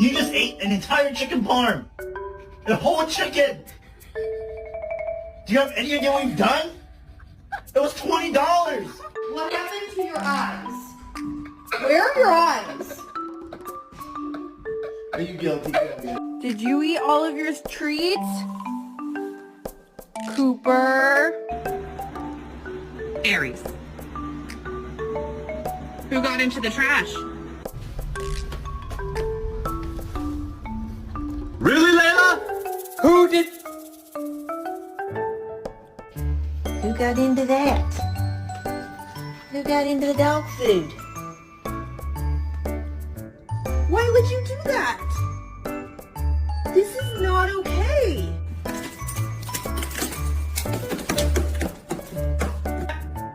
You just ate an entire chicken parm. A whole chicken. Do you have any idea what you've done? It was $20. What happened to your eyes? Where are your eyes? Are you guilty? Did you eat all of your treats? Cooper. Aries. Who got into the trash? Really, Layla? Who did? Who got into that? Who got into the dog food? Why would you do that? This is not okay.